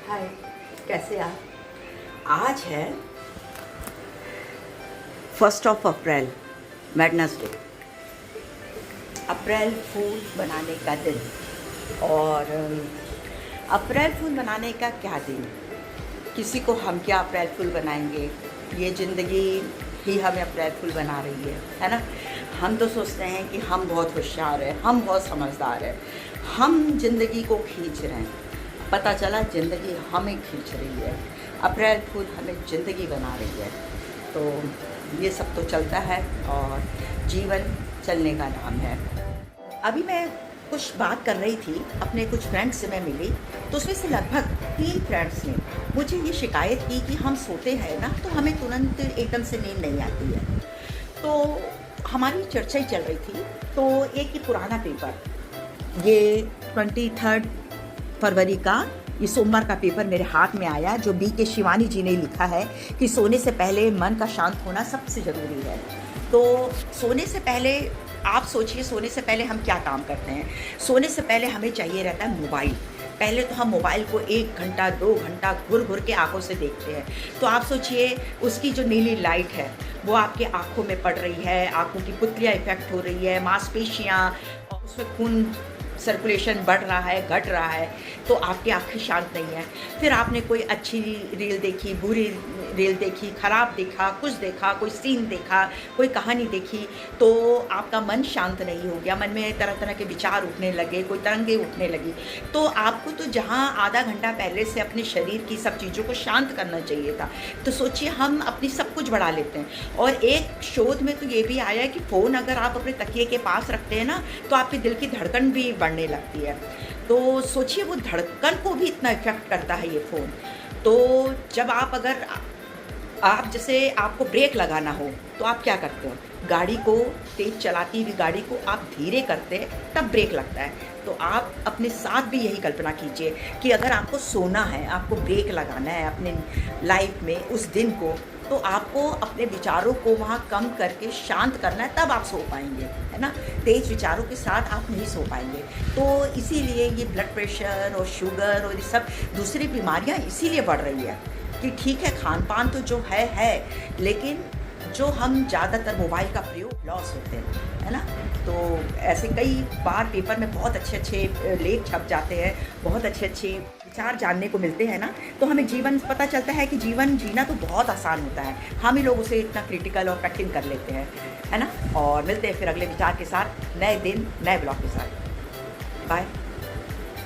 हाय, कैसे आप? आज है 1 अप्रैल, वेडनेसडे। अप्रैल फूल बनाने का दिन। और अप्रैल फूल बनाने का क्या दिन, किसी को हम क्या अप्रैल फूल बनाएंगे। ये ज़िंदगी ही हमें अप्रैल फूल बना रही है ना। हम तो सोचते हैं कि हम बहुत होशियार हैं, हम बहुत समझदार हैं, हम ज़िंदगी को खींच रहे हैं। पता चला ज़िंदगी हमें खींच रही है। अप्रैल फूल हमें ज़िंदगी बना रही है। तो ये सब तो चलता है और जीवन चलने का नाम है। अभी मैं कुछ बात कर रही थी, अपने कुछ फ्रेंड्स से मैं मिली, तो उसमें से लगभग 3 फ्रेंड्स ने मुझे ये शिकायत की कि हम सोते हैं ना तो हमें तुरंत एकदम से नींद नहीं आती है। तो हमारी चर्चा ही चल रही थी। तो एक ही पुराना पेपर, ये 23 फरवरी का, ये सोमवार का पेपर मेरे हाथ में आया, जो बी के शिवानी जी ने लिखा है कि सोने से पहले मन का शांत होना सबसे ज़रूरी है। तो सोने से पहले आप सोचिए, सोने से पहले हम क्या काम करते हैं। सोने से पहले हमें चाहिए रहता है मोबाइल। पहले तो हम मोबाइल को 1 घंटा 2 घंटा घुर घुर के आंखों से देखते हैं। तो आप सोचिए, उसकी जो नीली लाइट है वो आपके आंखों में पड़ रही है, आंखों की पुतलियाँ इफेक्ट हो रही है, मांसपेशियाँ, उसमें खून सर्कुलेशन बढ़ रहा है, घट रहा है, तो आपकी आँखें शांत नहीं है। फिर आपने कोई अच्छी रील देखी, बुरी रील देखी, ख़राब देखा, कुछ देखा, कोई सीन देखा, कोई कहानी देखी, तो आपका मन शांत नहीं हो गया। मन में तरह तरह के विचार उठने लगे, कोई तरंगे उठने लगी। तो आपको तो जहाँ आधा घंटा पहले से अपने शरीर की सब चीज़ों को शांत करना चाहिए था, तो सोचिए हम अपनी सब कुछ बढ़ा लेते हैं। और एक शोध में तो ये भी आया है कि फ़ोन अगर आप अपने तकिए के पास रखते हैं ना, तो आपके दिल की धड़कन भी बढ़ने लगती है। तो सोचिए, वो धड़कन को भी इतना इफ़ेक्ट करता है ये फ़ोन। तो जब आप जैसे आपको ब्रेक लगाना हो तो आप क्या करते हो, गाड़ी को तेज़ चलाती हुई गाड़ी को आप धीरे करते हैं, तब ब्रेक लगता है। तो आप अपने साथ भी यही कल्पना कीजिए कि अगर आपको सोना है, आपको ब्रेक लगाना है अपने लाइफ में उस दिन को, तो आपको अपने विचारों को वहाँ कम करके शांत करना है, तब आप सो पाएंगे, है ना। तेज़ विचारों के साथ आप नहीं सो पाएंगे। तो इसीलिए ये ब्लड प्रेशर और शुगर और ये सब दूसरी बीमारियाँ इसीलिए बढ़ रही है कि ठीक है, खान पान तो जो है, लेकिन जो हम ज़्यादातर मोबाइल का प्रयोग लॉस होते हैं, है ना। तो ऐसे कई बार पेपर में बहुत अच्छे अच्छे लेख छप जाते हैं, बहुत अच्छे अच्छे विचार जानने को मिलते हैं ना। तो हमें जीवन पता चलता है कि जीवन जीना तो बहुत आसान होता है, हम ही लोग उसे इतना क्रिटिकल और कठिन कर लेते हैं, है ना। और मिलते हैं फिर अगले विचार के साथ, नए दिन नए ब्लॉग के साथ। बाय।